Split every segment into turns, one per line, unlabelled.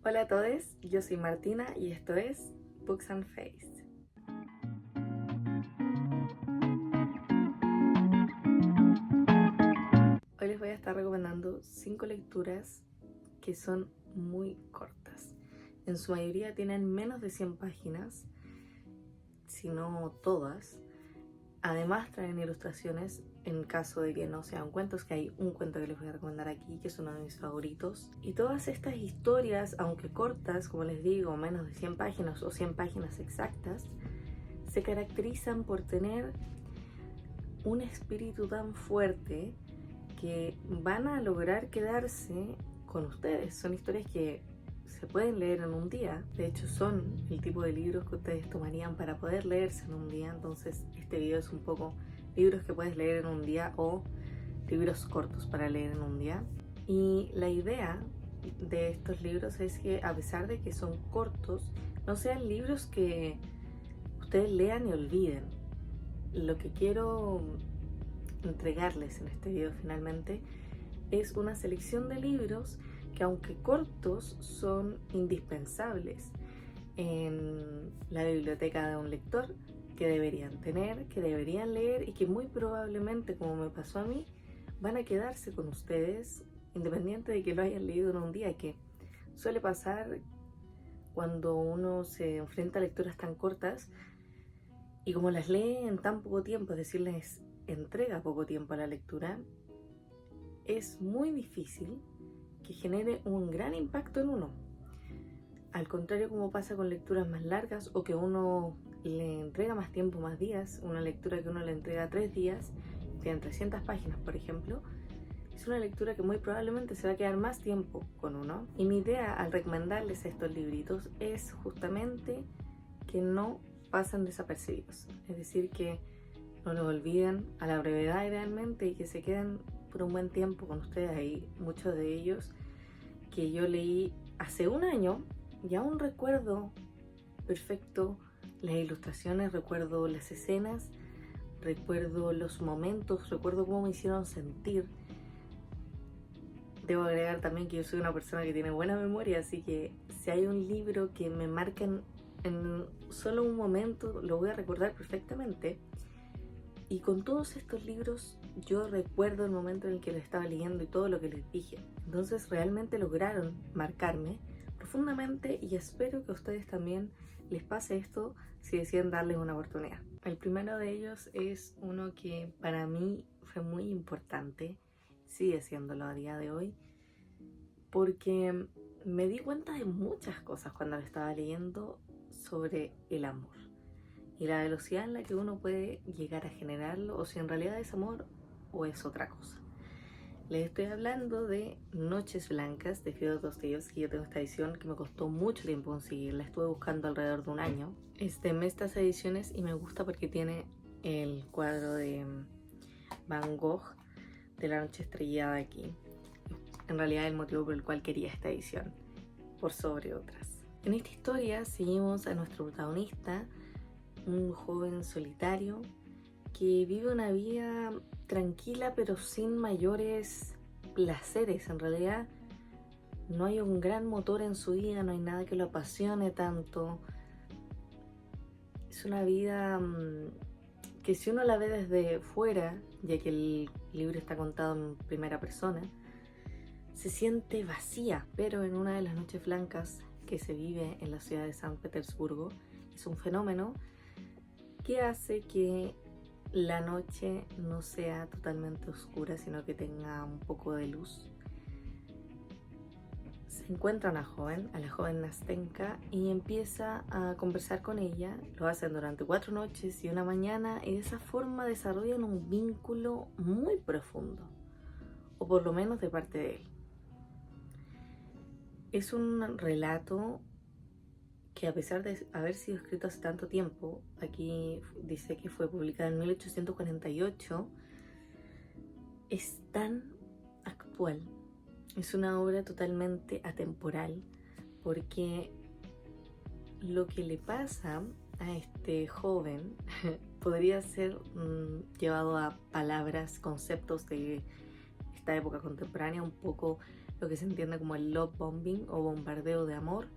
Hola a todos, yo soy Martina y esto es Books and Face. Hoy les voy a estar recomendando 5 lecturas que son muy cortas. En su mayoría tienen menos de 100 páginas, si no todas. Además traen ilustraciones en caso de que no sean cuentos, que hay un cuento que les voy a recomendar aquí, que es uno de mis favoritos. Y todas estas historias, aunque cortas, como les digo, menos de 100 páginas o 100 páginas exactas, se caracterizan por tener un espíritu tan fuerte que van a lograr quedarse con ustedes. Son historias que se pueden leer en un día. De hecho, son el tipo de libros que ustedes tomarían para poder leerse en un día. Entonces, este video es un poco libros que puedes leer en un día o libros cortos para leer en un día. Y la idea de estos libros es que, a pesar de que son cortos, no sean libros que ustedes lean y olviden. Lo que quiero entregarles en este video finalmente es una selección de libros que, aunque cortos, son indispensables en la biblioteca de un lector, que deberían tener, que deberían leer y que muy probablemente, como me pasó a mí, van a quedarse con ustedes independiente de que lo hayan leído en un día, que suele pasar cuando uno se enfrenta a lecturas tan cortas y como las lee en tan poco tiempo, es decir, les entrega poco tiempo a la lectura, es muy difícil que genere un gran impacto en uno. Al contrario, como pasa con lecturas más largas o que uno le entrega más tiempo, más días, una lectura que uno le entrega 3 días, tiene 300 páginas por ejemplo, es una lectura que muy probablemente se va a quedar más tiempo con uno. Y mi idea al recomendarles estos libritos es justamente que no pasen desapercibidos, es decir, que no los olviden a la brevedad idealmente y que se queden por un buen tiempo con ustedes. Hay muchos de ellos que yo leí hace un año y aún recuerdo perfecto las ilustraciones, recuerdo las escenas, recuerdo los momentos, recuerdo cómo me hicieron sentir. Debo agregar también que yo soy una persona que tiene buena memoria, así que si hay un libro que me marca en solo un momento, lo voy a recordar perfectamente. Y con todos estos libros yo recuerdo el momento en el que lo estaba leyendo y todo lo que les dije. Entonces realmente lograron marcarme profundamente y espero que a ustedes también les pase esto si deciden darles una oportunidad. El primero de ellos es uno que para mí fue muy importante, sigue siéndolo a día de hoy, porque me di cuenta de muchas cosas cuando lo estaba leyendo sobre el amor y la velocidad en la que uno puede llegar a generarlo, o si en realidad es amor o es otra cosa. Les estoy hablando de Noches Blancas de Fyodor Dostoyevsky. Yo tengo esta edición que me costó mucho tiempo conseguirla, estuve buscando alrededor de un año. Me estas ediciones y me gusta porque tiene el cuadro de Van Gogh de La Noche Estrellada aquí. En realidad el motivo por el cual quería esta edición, por sobre otras. En esta historia seguimos a nuestro protagonista, un joven solitario que vive una vida tranquila pero sin mayores placeres. En realidad no hay un gran motor en su vida, no hay nada que lo apasione tanto. Es una vida que, si uno la ve desde fuera, ya que el libro está contado en primera persona, se siente vacía. Pero en una de las noches blancas que se vive en la ciudad de San Petersburgo, es un fenómeno que hace que la noche no sea totalmente oscura, sino que tenga un poco de luz. Se encuentra una joven, a la joven Nastenka, y empieza a conversar con ella. Lo hacen durante 4 noches y una mañana, y de esa forma desarrollan un vínculo muy profundo, o por lo menos de parte de él. Es un relato que, a pesar de haber sido escrito hace tanto tiempo, aquí dice que fue publicado en 1848, es tan actual. Es una obra totalmente atemporal, porque lo que le pasa a este joven podría ser llevado a palabras, conceptos de esta época contemporánea, un poco lo que se entiende como el love bombing o bombardeo de amor.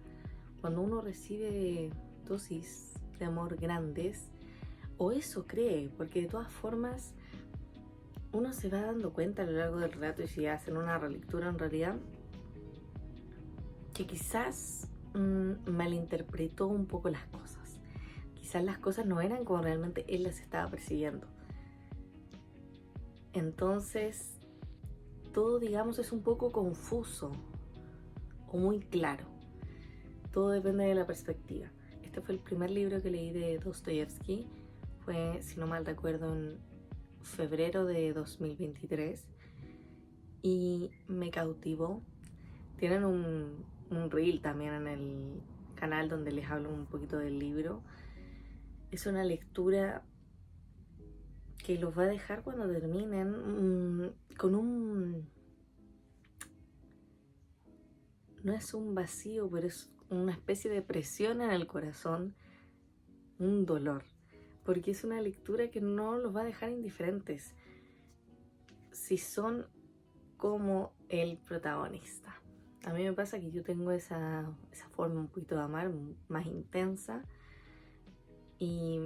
Cuando uno recibe dosis de amor grandes, o eso cree, porque de todas formas uno se va dando cuenta a lo largo del relato, y si hacen una relectura en realidad, que quizás malinterpretó un poco las cosas. Quizás las cosas no eran como realmente él las estaba percibiendo. Entonces, todo, digamos, es un poco confuso o muy claro. Todo depende de la perspectiva. Este fue el primer libro que leí de Dostoyevsky. Fue, si no mal recuerdo, en febrero de 2023. Y me cautivó. Tienen un reel también en el canal donde les hablo un poquito del libro. Es una lectura que los va a dejar cuando terminen con un... No es un vacío, pero es una especie de presión en el corazón, un dolor, porque es una lectura que no los va a dejar indiferentes si son como el protagonista. A mí me pasa que yo tengo esa forma un poquito de amar más intensa, y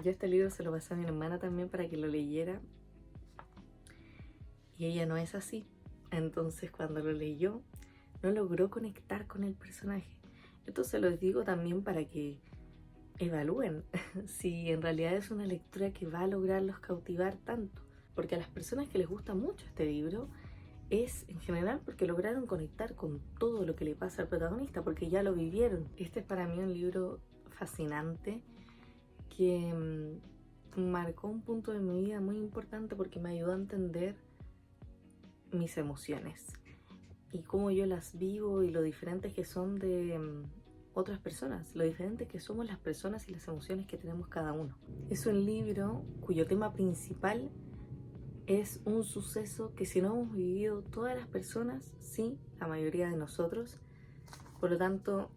yo este libro se lo pasé a mi hermana también para que lo leyera, y ella no es así. Entonces cuando lo leyó no logró conectar con el personaje. Esto se los digo también para que evalúen si en realidad es una lectura que va a lograrlos cautivar tanto, porque a las personas que les gusta mucho este libro es en general porque lograron conectar con todo lo que le pasa al protagonista, porque ya lo vivieron. Este es para mí un libro fascinante que marcó un punto de mi vida muy importante, porque me ayudó a entender mis emociones y cómo yo las vivo, y lo diferentes que son de otras personas, lo diferentes que somos las personas y las emociones que tenemos cada uno. Es un libro cuyo tema principal es un suceso que, si no hemos vivido todas las personas, sí, la mayoría de nosotros, por lo tanto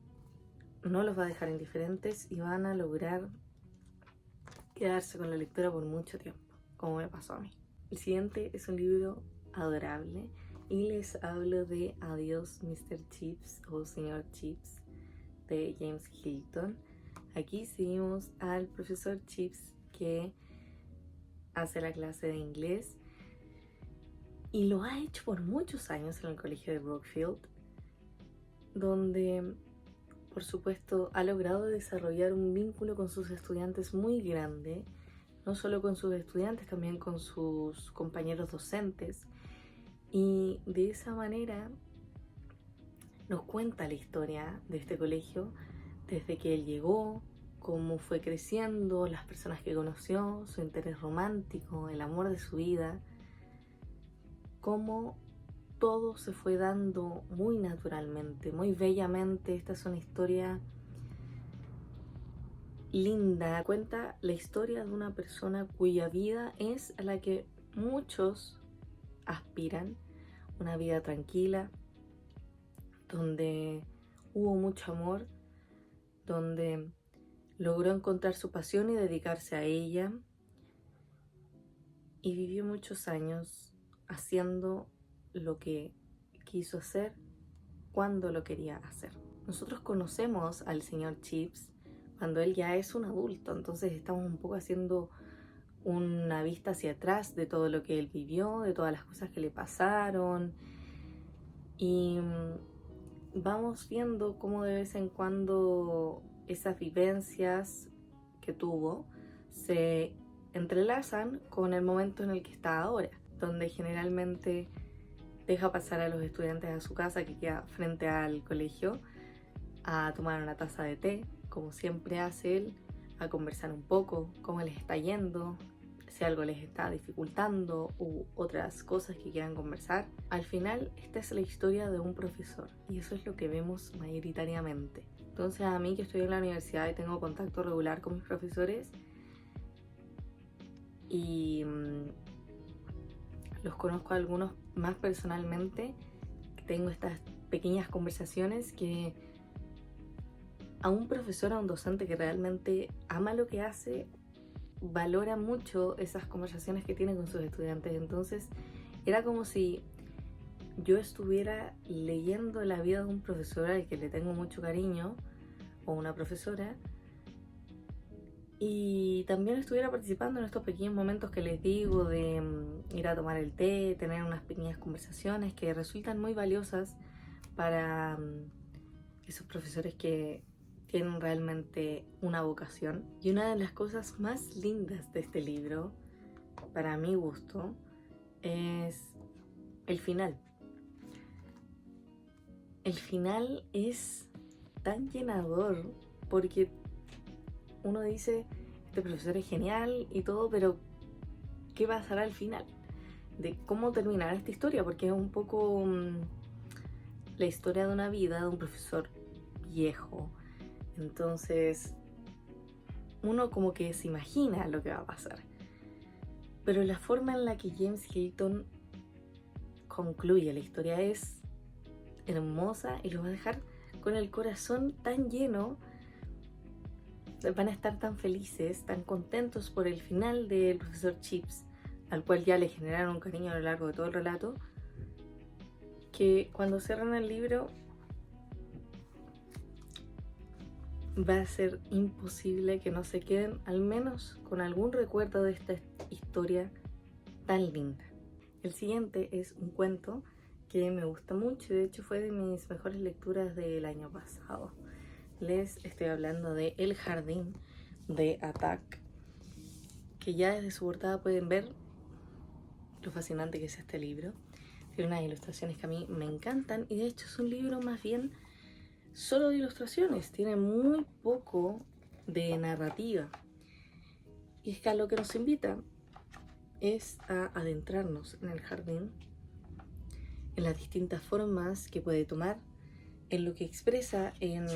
no los va a dejar indiferentes y van a lograr quedarse con la lectura por mucho tiempo, como me pasó a mí. El siguiente es un libro adorable y les hablo de Adiós Mr. Chips o Señor Chips, de James Hilton. Aquí seguimos al profesor Chips, que hace la clase de inglés y lo ha hecho por muchos años en el colegio de Brookfield, donde por supuesto ha logrado desarrollar un vínculo con sus estudiantes muy grande, no solo con sus estudiantes, también con sus compañeros docentes, y de esa manera nos cuenta la historia de este colegio desde que él llegó, cómo fue creciendo, las personas que conoció, su interés romántico, el amor de su vida, cómo todo se fue dando muy naturalmente, muy bellamente. Esta es una historia linda, cuenta la historia de una persona cuya vida es a la que muchos aspiran, una vida tranquila, donde hubo mucho amor, donde logró encontrar su pasión y dedicarse a ella, y vivió muchos años haciendo lo que quiso hacer cuando lo quería hacer. Nosotros conocemos al señor Chips cuando él ya es un adulto, entonces estamos un poco haciendo una vista hacia atrás de todo lo que él vivió, de todas las cosas que le pasaron, y vamos viendo cómo de vez en cuando esas vivencias que tuvo se entrelazan con el momento en el que está ahora, donde generalmente deja pasar a los estudiantes a su casa, que queda frente al colegio, a tomar una taza de té, como siempre hace él, a conversar un poco, cómo les está yendo, si algo les está dificultando u otras cosas que quieran conversar. Al final, esta es la historia de un profesor, y eso es lo que vemos mayoritariamente. Entonces, a mí, que estoy en la universidad y tengo contacto regular con mis profesores, y los conozco a algunos más personalmente, tengo estas pequeñas conversaciones que a un profesor, a un docente que realmente ama lo que hace, valora mucho esas conversaciones que tiene con sus estudiantes. Entonces era como si yo estuviera leyendo la vida de un profesor al que le tengo mucho cariño, o una profesora, y también estuviera participando en estos pequeños momentos que les digo de ir a tomar el té, tener unas pequeñas conversaciones que resultan muy valiosas para esos profesores que tienen realmente una vocación. Y una de las cosas más lindas de este libro, para mi gusto, es el final. El final es tan llenador porque uno dice, este profesor es genial y todo, pero ¿qué pasará al final? De cómo terminará esta historia, porque es un poco la historia de una vida de un profesor viejo. Entonces, uno como que se imagina lo que va a pasar. Pero la forma en la que James Hilton concluye la historia es hermosa y los va a dejar con el corazón tan lleno. Van a estar tan felices, tan contentos por el final del profesor Chips, al cual ya le generaron un cariño a lo largo de todo el relato, que cuando cierran el libro va a ser imposible que no se queden al menos con algún recuerdo de esta historia tan linda. El siguiente es un cuento que me gusta mucho, de hecho fue de mis mejores lecturas del año pasado. Les estoy hablando de El Jardín de Attack, que ya desde su portada pueden ver lo fascinante que es este libro. Tiene unas ilustraciones que a mí me encantan y de hecho es un libro más bien solo de ilustraciones, tiene muy poco de narrativa. Y es que a lo que nos invita es a adentrarnos en el jardín, en las distintas formas que puede tomar, en lo que expresa, en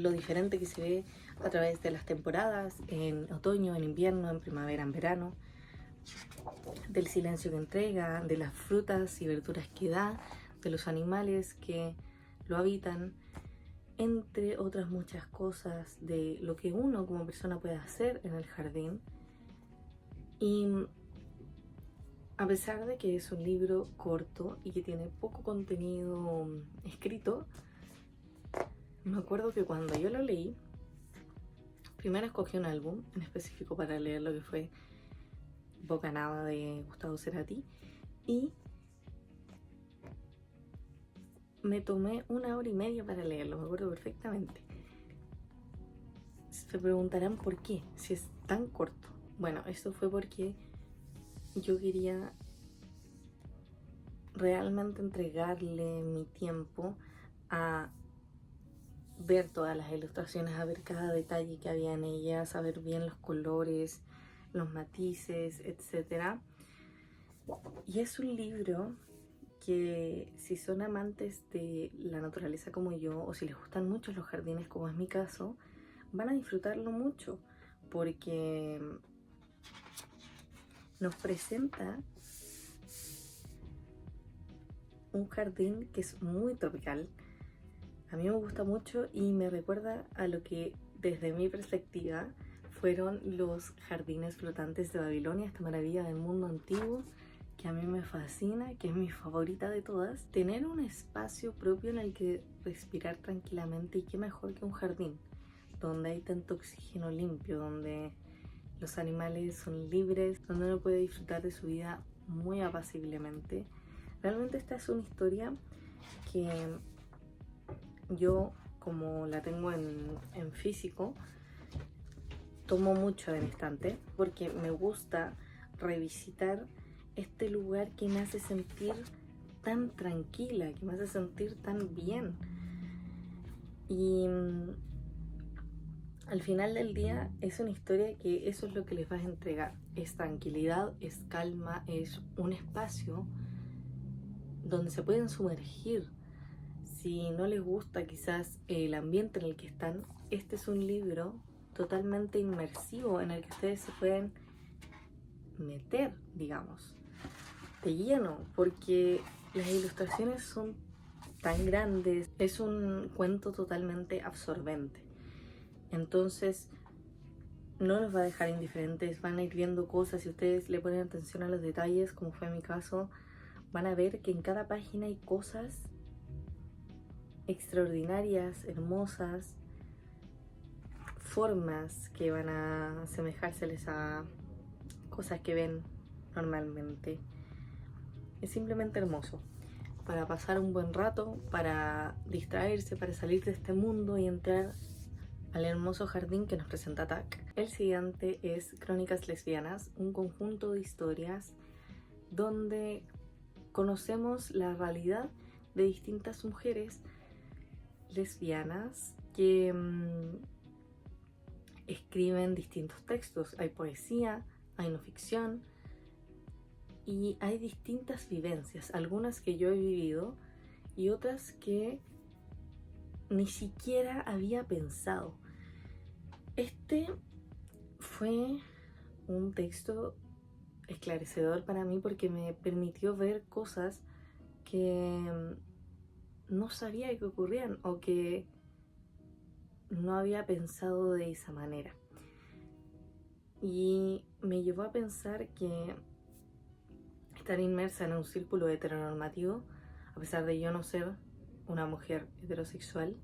lo diferente que se ve a través de las temporadas, en otoño, en invierno, en primavera, en verano, del silencio que entrega, de las frutas y verduras que da, de los animales que lo habitan, entre otras muchas cosas, de lo que uno como persona puede hacer en el jardín. Y a pesar de que es un libro corto y que tiene poco contenido escrito, me acuerdo que cuando yo lo leí, primero escogí un álbum en específico para leer, lo que fue Bocanada de Gustavo Cerati, y me tomé 1 hora y media para leerlo, me acuerdo perfectamente. Se preguntarán por qué, si es tan corto. Bueno, esto fue porque yo quería realmente entregarle mi tiempo a ver todas las ilustraciones, a ver cada detalle que había en ellas, a ver bien los colores, los matices, etc. Y es un libro que si son amantes de la naturaleza como yo, o si les gustan mucho los jardines como es mi caso, van a disfrutarlo mucho, porque nos presenta un jardín que es muy tropical. A mí me gusta mucho y me recuerda a lo que desde mi perspectiva fueron los jardines flotantes de Babilonia, esta maravilla del mundo antiguo que a mí me fascina, que es mi favorita de todas. Tener un espacio propio en el que respirar tranquilamente, y qué mejor que un jardín donde hay tanto oxígeno limpio, donde los animales son libres, donde uno puede disfrutar de su vida muy apaciblemente. Realmente esta es una historia que yo, como la tengo en físico, tomo mucho de mi estante porque me gusta revisitar este lugar que me hace sentir tan tranquila, que me hace sentir tan bien. Y al final del día es una historia que eso es lo que les vas a entregar. Es tranquilidad, es calma, es un espacio donde se pueden sumergir. Si no les gusta quizás el ambiente en el que están, este es un libro totalmente inmersivo en el que ustedes se pueden meter, digamos, de lleno, porque las ilustraciones son tan grandes. Es un cuento totalmente absorbente. Entonces no los va a dejar indiferentes, van a ir viendo cosas. Si ustedes le ponen atención a los detalles, como fue mi caso, van a ver que en cada página hay cosas extraordinarias, hermosas, formas que van a asemejárseles a cosas que ven normalmente. Es simplemente hermoso para pasar un buen rato, para distraerse, para salir de este mundo y entrar al hermoso jardín que nos presenta Tak. El siguiente es Crónicas Lesbianas, un conjunto de historias donde conocemos la realidad de distintas mujeres lesbianas que escriben distintos textos. Hay poesía, hay no ficción y hay distintas vivencias, algunas que yo he vivido y otras que ni siquiera había pensado. Este fue un texto esclarecedor para mí porque me permitió ver cosas que no sabía que ocurrían o que no había pensado de esa manera. Y me llevó a pensar que estar inmersa en un círculo heteronormativo, a pesar de yo no ser una mujer heterosexual,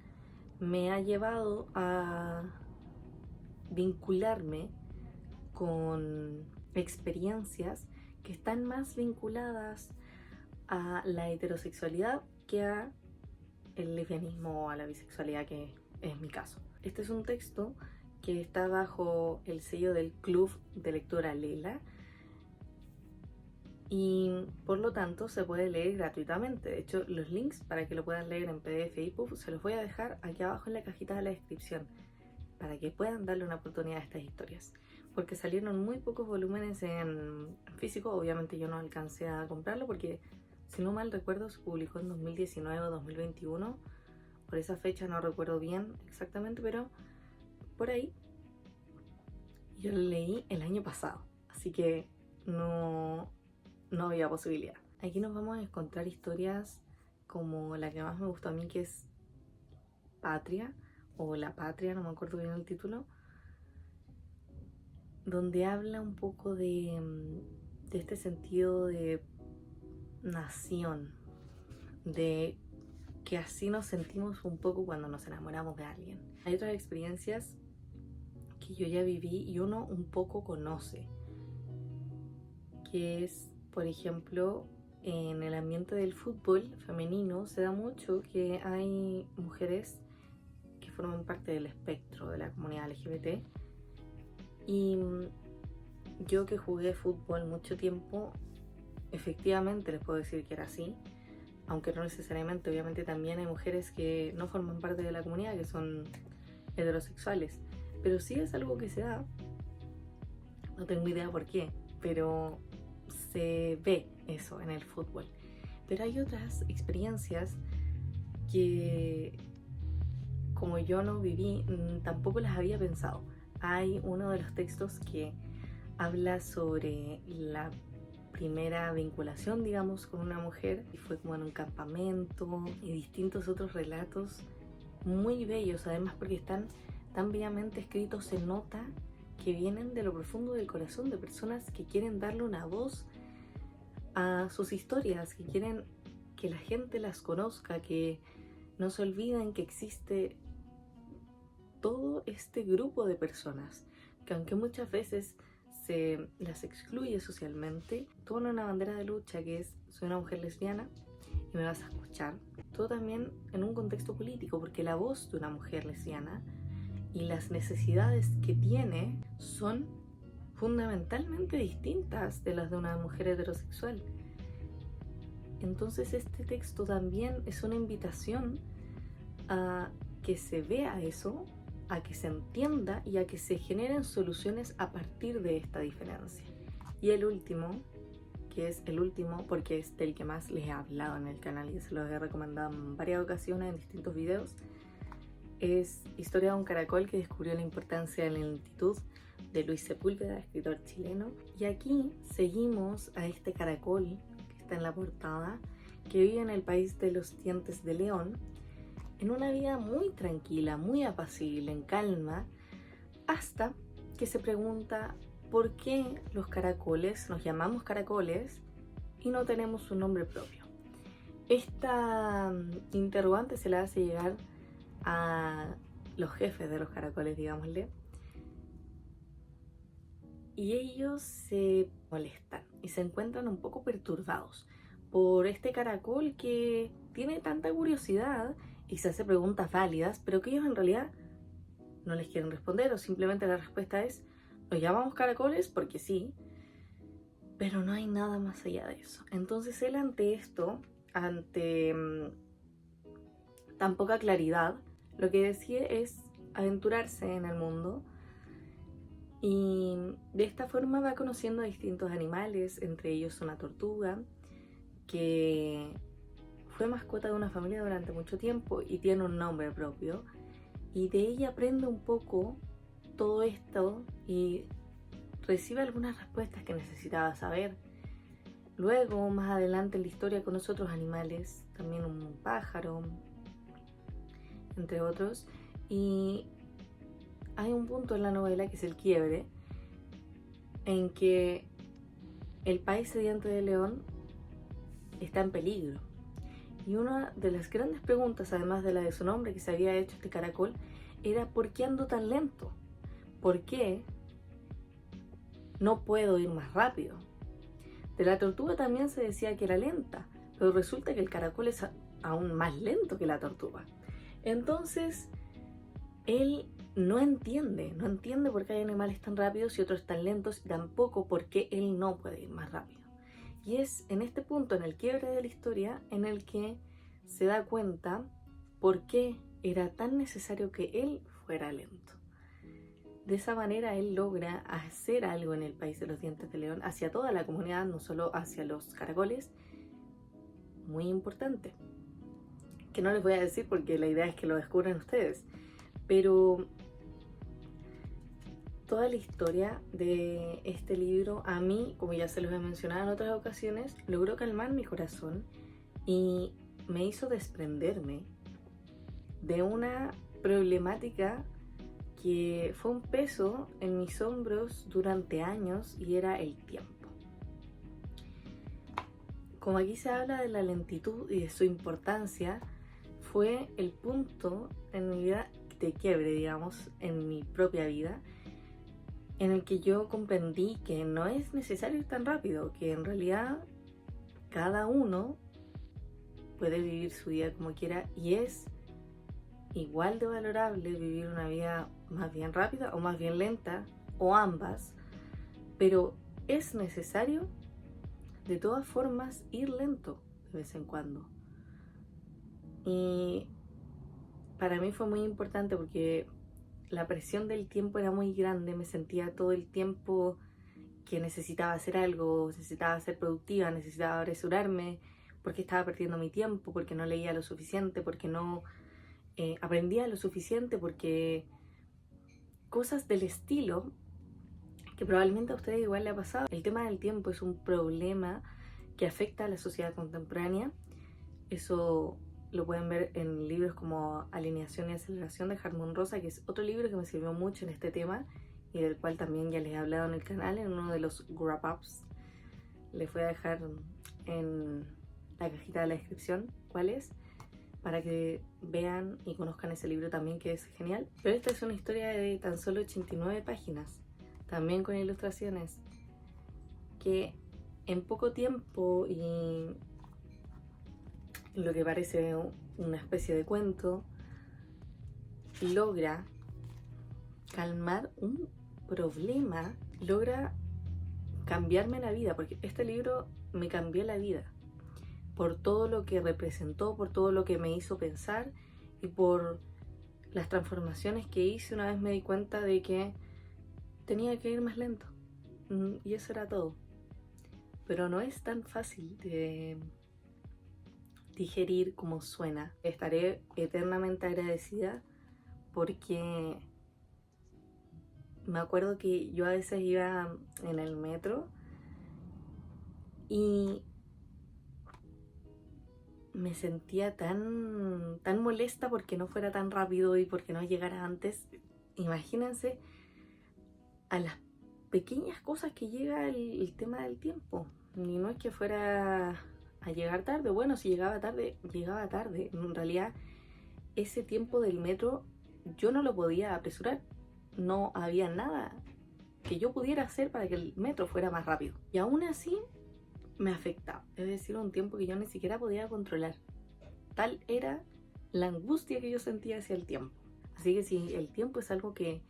me ha llevado a vincularme con experiencias que están más vinculadas a la heterosexualidad que a el lesbianismo o a la bisexualidad, que es mi caso. Este es un texto que está bajo el sello del Club de Lectura Lela y por lo tanto se puede leer gratuitamente. De hecho, los links para que lo puedan leer en PDF y EPUB se los voy a dejar aquí abajo en la cajita de la descripción para que puedan darle una oportunidad a estas historias, porque salieron muy pocos volúmenes en físico. Obviamente yo no alcancé a comprarlo porque, si no mal recuerdo, se publicó en 2019 o 2021. Por esa fecha no recuerdo bien exactamente, pero por ahí. Yo lo leí el año pasado, así que no había posibilidad. Aquí nos vamos a encontrar historias como la que más me gustó a mí, que es Patria, o La Patria, no me acuerdo bien el título, donde habla un poco de este sentido de nación, de que así nos sentimos un poco cuando nos enamoramos de alguien. Hay otras experiencias que yo ya viví y uno un poco conoce, que es, por ejemplo, en el ambiente del fútbol femenino se da mucho que hay mujeres que forman parte del espectro de la comunidad LGBT, y yo que jugué fútbol mucho tiempo, efectivamente les puedo decir que era así, aunque no necesariamente. Obviamente también hay mujeres que no forman parte de la comunidad, que son heterosexuales, pero sí es algo que se da. No tengo idea por qué, pero se ve eso en el fútbol. Pero hay otras experiencias que, como yo no viví, tampoco las había pensado. Hay uno de los textos que habla sobre la primera vinculación, digamos, con una mujer, y fue como en un campamento, y distintos otros relatos muy bellos, además porque están tan bellamente escritos. Se nota que vienen de lo profundo del corazón, de personas que quieren darle una voz a sus historias, que quieren que la gente las conozca, que no se olviden que existe todo este grupo de personas, que aunque muchas veces se las excluye socialmente, toman una bandera de lucha que es: soy una mujer lesbiana y me vas a escuchar. Todo también en un contexto político, porque la voz de una mujer lesbiana y las necesidades que tiene son fundamentalmente distintas de las de una mujer heterosexual. Entonces este texto también es una invitación a que se vea eso, a que se entienda y a que se generen soluciones a partir de esta diferencia. Y el último, que es el último porque es del que más les he hablado en el canal y se los he recomendado en varias ocasiones en distintos videos, es Historia de un caracol que descubrió la importancia de la lentitud, de Luis Sepúlveda, escritor chileno. Y aquí seguimos a este caracol que está en la portada, que vive en el país de los dientes de león, en una vida muy tranquila, muy apacible, en calma, hasta que se pregunta por qué los caracoles, nos llamamos caracoles, y no tenemos un nombre propio. Esta interrogante se la hace llegar a los jefes de los caracoles, digámosle, y ellos se molestan y se encuentran un poco perturbados por este caracol que tiene tanta curiosidad y se hace preguntas válidas, pero que ellos en realidad no les quieren responder, o simplemente la respuesta es: los llamamos caracoles porque sí, pero no hay nada más allá de eso. Entonces él, ante esto, ante tan poca claridad, lo que decide es aventurarse en el mundo, y de esta forma va conociendo a distintos animales, entre ellos una tortuga que fue mascota de una familia durante mucho tiempo y tiene un nombre propio, y de ella aprende un poco todo esto y recibe algunas respuestas que necesitaba saber. Luego, más adelante en la historia, conoce otros animales, también un pájaro, entre otros, y hay un punto en la novela que es el quiebre, en que el país sediento de León está en peligro. Y una de las grandes preguntas, además de la de su nombre que se había hecho este caracol, era: ¿por qué ando tan lento? ¿Por qué no puedo ir más rápido? De la tortuga también se decía que era lenta, pero resulta que el caracol es aún más lento que la tortuga. Entonces, él no entiende por qué hay animales tan rápidos y otros tan lentos, y tampoco por qué él no puede ir más rápido. Y es en este punto, en el quiebre de la historia, en el que se da cuenta por qué era tan necesario que él fuera lento. De esa manera él logra hacer algo en el país de los dientes de león, hacia toda la comunidad, no solo hacia los caracoles, muy importante, que no les voy a decir porque la idea es que lo descubran ustedes, pero toda la historia de este libro, a mí, como ya se los he mencionado en otras ocasiones, logró calmar mi corazón y me hizo desprenderme de una problemática que fue un peso en mis hombros durante años, y era el tiempo. Como aquí se habla de la lentitud y de su importancia, fue el punto en mi vida de quiebre, digamos, en mi propia vida, en el que yo comprendí que no es necesario ir tan rápido, que en realidad cada uno puede vivir su vida como quiera, y es igual de valorable vivir una vida más bien rápida o más bien lenta, o ambas, pero es necesario de todas formas ir lento de vez en cuando. Y para mí fue muy importante porque la presión del tiempo era muy grande, me sentía todo el tiempo que necesitaba hacer algo, necesitaba ser productiva, necesitaba apresurarme, porque estaba perdiendo mi tiempo, porque no leía lo suficiente, porque no aprendía lo suficiente, porque cosas del estilo que probablemente a ustedes igual le ha pasado. El tema del tiempo es un problema que afecta a la sociedad contemporánea. Eso lo pueden ver en libros como Alineación y Aceleración de Harmon Rosa, que es otro libro que me sirvió mucho en este tema y del cual también ya les he hablado en el canal, en uno de los wrap-ups. Les voy a dejar en la cajita de la descripción cuál es, para que vean y conozcan ese libro también, que es genial. Pero esta es una historia de tan solo 89 páginas, también con ilustraciones, que en poco tiempo y lo que parece una especie de cuento, logra calmar un problema, logra cambiarme la vida, porque este libro me cambió la vida por todo lo que representó, por todo lo que me hizo pensar y por las transformaciones que hice una vez me di cuenta de que tenía que ir más lento. Y eso era todo. Pero no es tan fácil de digerir como suena. Estaré eternamente agradecida porque me acuerdo que yo a veces iba en el metro y me sentía tan molesta porque no fuera tan rápido y porque no llegara antes. Imagínense a las pequeñas cosas que llega el tema del tiempo. Y no es que fuera a llegar tarde. Bueno, si llegaba tarde, llegaba tarde. En realidad, ese tiempo del metro yo no lo podía apresurar. No había nada que yo pudiera hacer para que el metro fuera más rápido. Y aún así me afectaba. Es decir, un tiempo que yo ni siquiera podía controlar. Tal era la angustia que yo sentía hacia el tiempo. Así que si el tiempo es algo que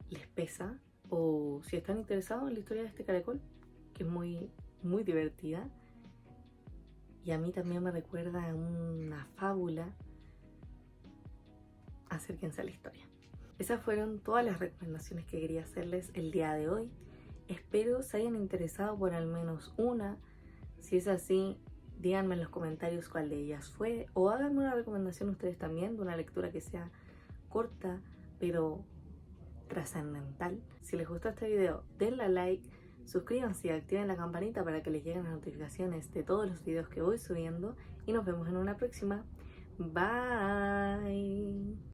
les pesa, o si están interesados en la historia de este caracol, que es muy, muy divertida, y a mí también me recuerda a una fábula, acérquense a la historia. Esas fueron todas las recomendaciones que quería hacerles el día de hoy. Espero se hayan interesado por al menos una. Si es así, díganme en los comentarios cuál de ellas fue, o háganme una recomendación ustedes también de una lectura que sea corta pero trascendental. Si les gustó este video, denle a like, suscríbanse y activen la campanita para que les lleguen las notificaciones de todos los videos que voy subiendo, y nos vemos en una próxima. Bye.